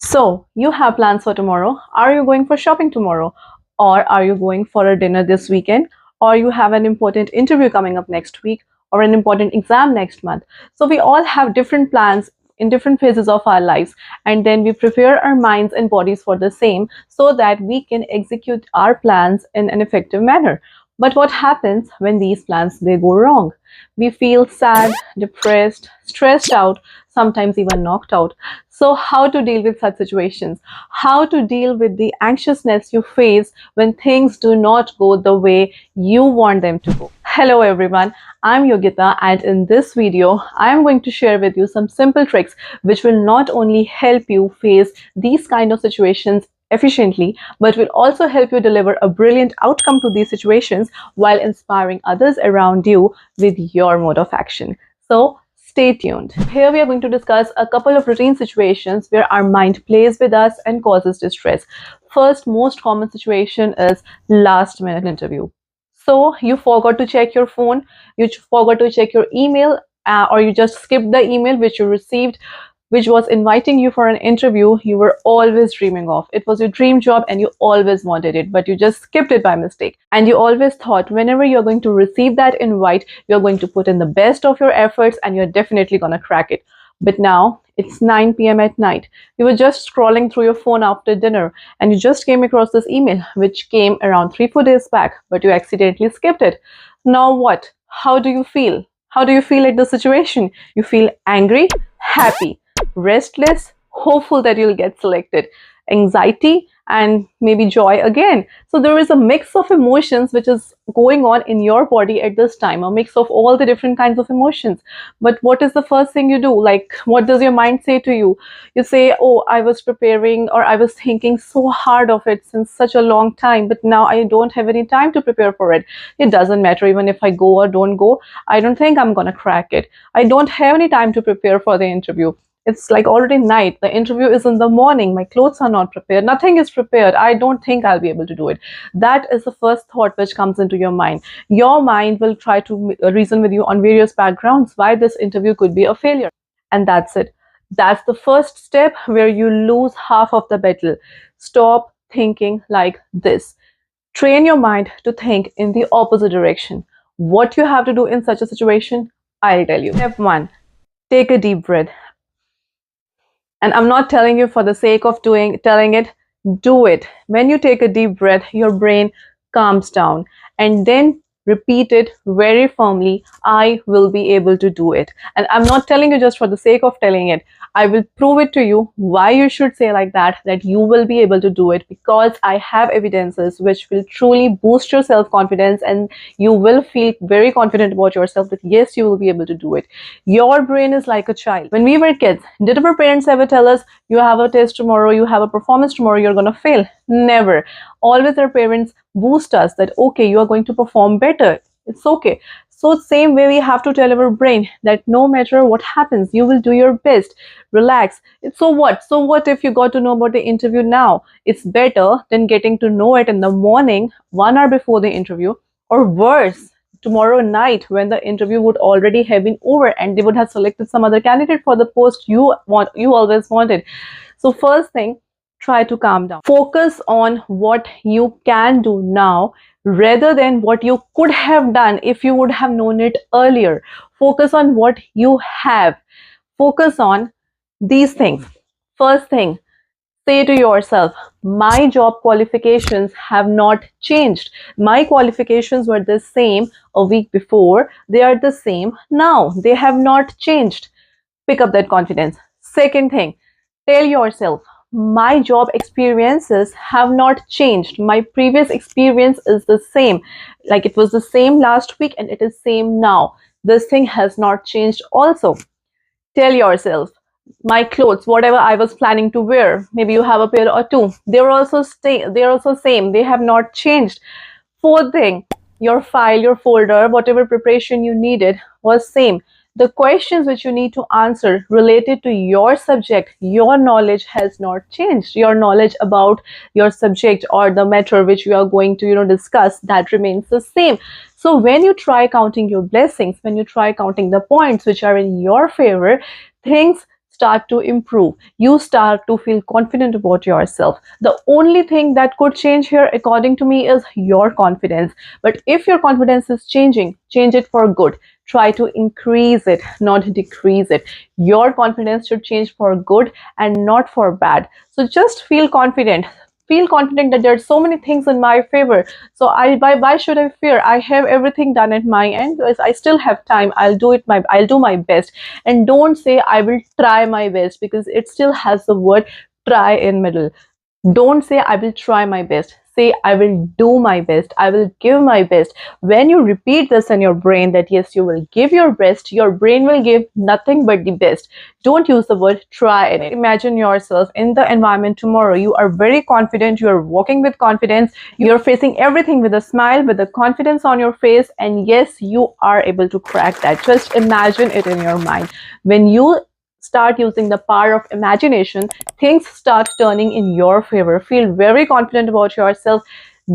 So, you have plans for tomorrow. Are you going for shopping tomorrow? Or are you going for a dinner this weekend? Or you have an important interview coming up next week or an important exam next month. So, we all have different plans in different phases of our lives, and then we prepare our minds and bodies for the same so that we can execute our plans in an effective manner. But what happens when these plans they go wrong? We feel sad, depressed, stressed out, sometimes even knocked out. So, how to deal with such situations? How to deal with the anxiousness you face when things do not go the way you want them to go? Hello, everyone. I'm Yogyata, and in this video, I am going to share with you some simple tricks which will not only help you face these kind of situations efficiently, but will also help you deliver a brilliant outcome to these situations while inspiring others around you with your mode of action. So, stay tuned. Here we are going to discuss a couple of routine situations where our mind plays with us and causes distress. First, most common situation is last minute interview. So you forgot to check your phone, you forgot to check your email, or you just skipped the email which you received, which was inviting you for an interview you were always dreaming of. It was your dream job and you always wanted it, but you just skipped it by mistake. And you always thought whenever you're going to receive that invite, you're going to put in the best of your efforts and you're definitely going to crack it. But now it's 9 p.m. at night. You were just scrolling through your phone after dinner and you just came across this email which came around 3-4 days back, but you accidentally skipped it. Now what? How do you feel? How do you feel at the situation? You feel angry, happy, restless, hopeful that you'll get selected, anxiety, and maybe joy again. So there is a mix of emotions which is going on in your body at this time, a mix of all the different kinds of emotions. But what is the first thing you do? Like, what does your mind say to you? You say, oh, I was preparing or I was thinking so hard of it since such a long time, but now I don't have any time to prepare for it. It doesn't matter even if I go or don't go. I don't think I'm gonna crack it. I don't have any time to prepare for the interview. It's like already night. The interview is in the morning. My clothes are not prepared. Nothing is prepared. I don't think I'll be able to do it. That is the first thought which comes into your mind. Your mind will try to reason with you on various backgrounds why this interview could be a failure. And that's it. That's the first step where you lose half of the battle. Stop thinking like this. Train your mind to think in the opposite direction. What you have to do in such a situation, I'll tell you. Step 1. Take a deep breath. And I'm not telling you for the sake of telling it, do it. When you take a deep breath, your brain calms down and then repeat it very firmly. I will be able to do it. And I'm not telling you just for the sake of telling it. I will prove it to you why you should say like that you will be able to do it, because I have evidences which will truly boost your self-confidence and you will feel very confident about yourself that yes, you will be able to do it. Your brain is like a child. When we were kids, did our parents ever tell us, you have a test tomorrow, you have a performance tomorrow, you're going to fail? Never. Always our parents boost us that, okay, you are going to perform better. It's okay. So same way we have to tell our brain that no matter what happens, you will do your best. Relax. So what? So what if you got to know about the interview now? It's better than getting to know it in the morning, 1 hour before the interview, or worse, tomorrow night when the interview would already have been over and they would have selected some other candidate for the post you always wanted. So first thing, try to calm down. Focus on what you can do now rather than what you could have done if you would have known it earlier. Focus on what you have. Focus on these things. First thing, say to yourself, my job qualifications have not changed. My qualifications were the same a week before. They are the same now. They have not changed. Pick up that confidence. Second thing, tell yourself, my job experiences have not changed. My previous experience is the same. Like it was the same last week and it is same now. This thing has not changed also. Tell yourself, my clothes, whatever I was planning to wear, maybe you have a pair or two, they're also same. They have not changed. Fourth thing, your file, your folder, whatever preparation you needed was same. The questions which you need to answer related to your subject, your knowledge has not changed. Your knowledge about your subject or the matter which you are going to discuss, that remains the same. So when you try counting your blessings, when you try counting the points which are in your favor, things start to improve. You start to feel confident about yourself. The only thing that could change here, according to me, is your confidence. But if your confidence is changing, change it for good. Try to increase it, not decrease it. Your confidence should change for good and not for bad. So just feel confident. Feel confident that there are so many things in my favor. So why should I fear? I have everything done at my end. I still have time. I'll do my best. And don't say I will try my best, because it still has the word try in middle. Don't say I will try my best. Say I will do my best. I will give my best. When you repeat this in your brain that yes, you will give your best, your brain will give nothing but the best. Don't use the word try in it. Imagine yourself in the environment tomorrow. You are very confident. You are walking with confidence. You're facing everything with a smile, with the confidence on your face. And yes, you are able to crack that. Just imagine it in your mind. When you start using the power of imagination, things start turning in your favor. Feel very confident about yourself.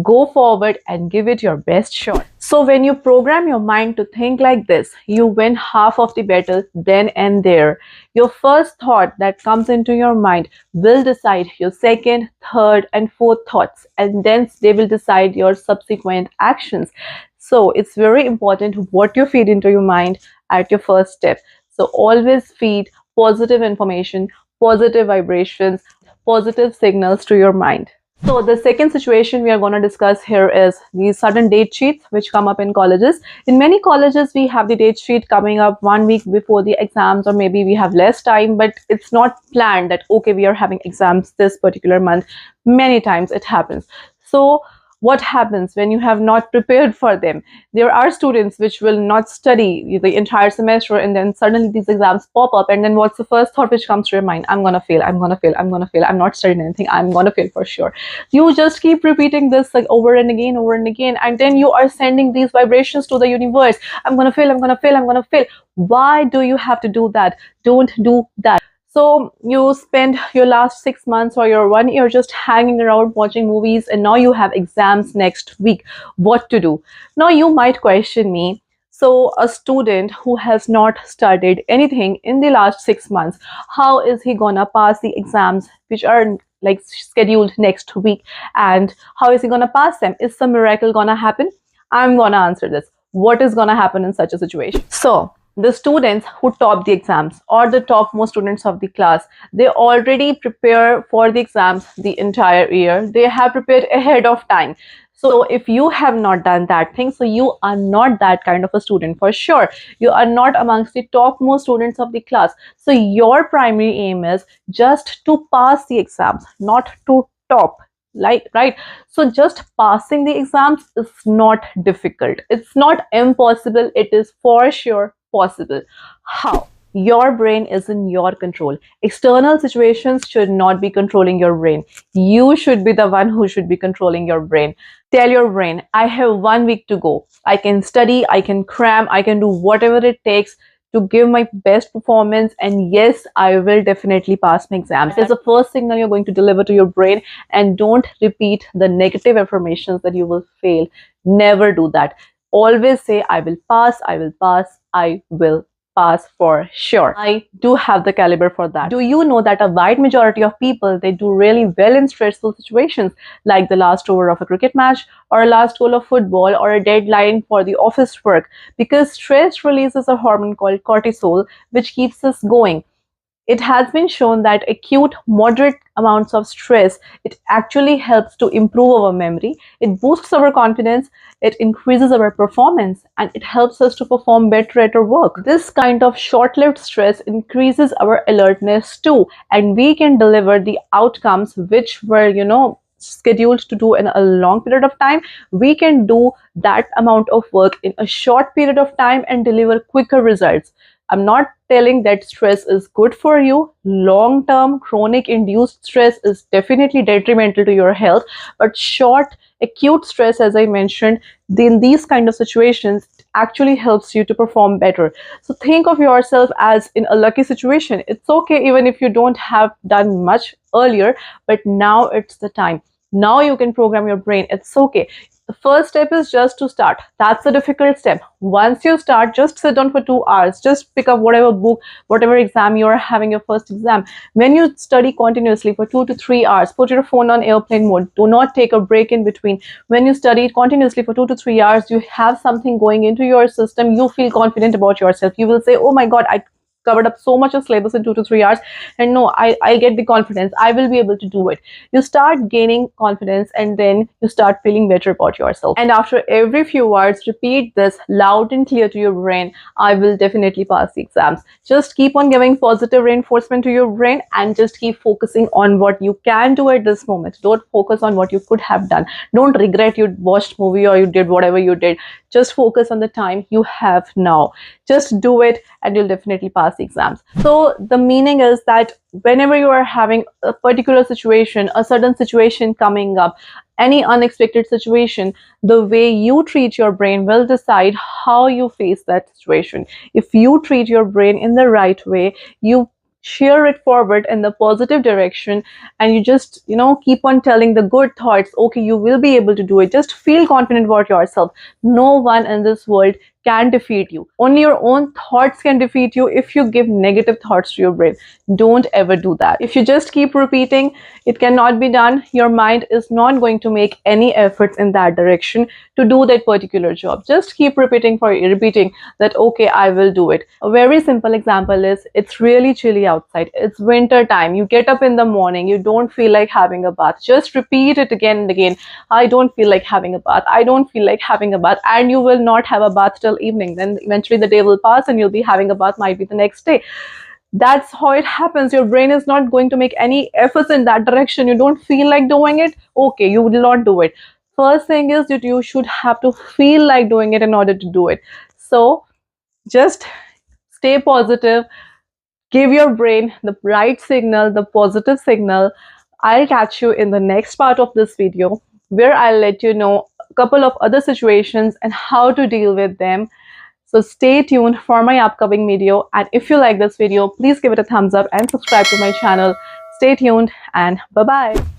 Go forward and give it your best shot. So when you program your mind to think like this, you win half of the battle then and there. Your first thought that comes into your mind will decide your second, third, and fourth thoughts, and then they will decide your subsequent actions. So it's very important what you feed into your mind at your first step. So always feed positive information, positive vibrations, positive signals to your mind. So the second situation we are going to discuss here is the sudden date sheets which come up in colleges. In many colleges, we have the date sheet coming up 1 week before the exams, or maybe we have less time, but it's not planned that, okay, we are having exams this particular month. Many times it happens. So what happens when you have not prepared for them? There are students which will not study the entire semester, and then suddenly these exams pop up, and then what's the first thought which comes to your mind? I'm gonna fail, I'm gonna fail, I'm gonna fail, I'm not studying anything, I'm gonna fail for sure. You just keep repeating this like over and again, over and again, and then you are sending these vibrations to the universe. I'm gonna fail, I'm gonna fail, I'm gonna fail. Why do you have to do that? Don't do that. So you spend your last 6 months or your 1 year just hanging around watching movies, and now you have exams next week. What to do? Now you might question me. So a student who has not studied anything in the last 6 months, how is he gonna pass the exams which are like scheduled next week? And how is he gonna pass them? Is some miracle gonna happen? I'm gonna answer this. What is gonna happen in such a situation? So the students who top the exams, or the topmost students of the class, they already prepare for the exams the entire year. They have prepared ahead of time. So if you have not done that thing, so you are not that kind of a student for sure. You are not amongst the topmost students of the class. So your primary aim is just to pass the exams, not to top. Like, right? So just passing the exams is not difficult. It's not impossible. It is for sure possible. How? Your brain is in your control. External situations should not be controlling your brain. You should be the one who should be controlling your brain. Tell your brain, I have 1 week to go. I can study, I can cram, I can do whatever it takes to give my best performance, and yes, I will definitely pass my exams. It is the first signal you're going to deliver to your brain, and don't repeat the negative affirmations that you will fail. Never do that. Always say, I will pass, I will pass, I will pass for sure. I do have the caliber for that. Do you know that a wide majority of people, they do really well in stressful situations, like the last over of a cricket match, or a last goal of football, or a deadline for the office work? Because stress releases a hormone called cortisol, which keeps us going. It has been shown that acute, moderate amounts of stress, it actually helps to improve our memory, it boosts our confidence, it increases our performance, and it helps us to perform better at our work. This kind of short-lived stress increases our alertness too, and we can deliver the outcomes which were, scheduled to do in a long period of time. We can do that amount of work in a short period of time and deliver quicker results. I'm not telling that stress is good for you. Long-term chronic induced stress is definitely detrimental to your health, but short acute stress, as I mentioned, in these kind of situations, actually helps you to perform better. So think of yourself as in a lucky situation. It's okay even if you don't have done much earlier, but now it's the time. Now you can program your brain. It's okay. The first step is just to start. That's the difficult step. Once you start, just sit down for 2 hours. Just pick up whatever book, whatever exam you're having, your first exam. When you study continuously for 2 to 3 hours, put your phone on airplane mode. Do not take a break in between. When you study continuously for 2 to 3 hours, you have something going into your system. You feel confident about yourself. You will say, oh my God, I covered up so much of syllabus in 2 to 3 hours, and no, I get the confidence, I will be able to do it. You start gaining confidence, and then you start feeling better about yourself. And after every few hours, repeat this loud and clear to your brain: I will definitely pass the exams. Just keep on giving positive reinforcement to your brain, and just keep focusing on what you can do at this moment. Don't focus on what you could have done. Don't regret you watched movie or you did whatever you did. Just focus on the time you have now. Just do it, and you'll definitely pass the exams. So the meaning is that whenever you are having a particular situation, a certain situation coming up, any unexpected situation, the way you treat your brain will decide how you face that situation. If you treat your brain in the right way, you shear it forward in the positive direction, and you just keep on telling the good thoughts, okay, you will be able to do it. Just feel confident about yourself. No one in this world can defeat you. Only your own thoughts can defeat you if you give negative thoughts to your brain. Don't ever do that. If you just keep repeating, it cannot be done. Your mind is not going to make any efforts in that direction to do that particular job. Just keep repeating that, okay, I will do it. A very simple example is, it's really chilly outside. It's winter time. You get up in the morning. You don't feel like having a bath. Just repeat it again and again. I don't feel like having a bath. I don't feel like having a bath. And you will not have a bath till evening. Then eventually the day will pass and you'll be having a bath, might be the next day. That's how it happens. Your brain is not going to make any efforts in that direction. You don't feel like doing it, okay, you will not do it. First thing is that you should have to feel like doing it in order to do it. So just stay positive, give your brain the right signal, the positive signal. I'll catch you in the next part of this video, where I'll let you know a couple of other situations and how to deal with them. So stay tuned for my upcoming video, and if you like this video, please give it a thumbs up and subscribe to my channel. Stay tuned, and bye bye.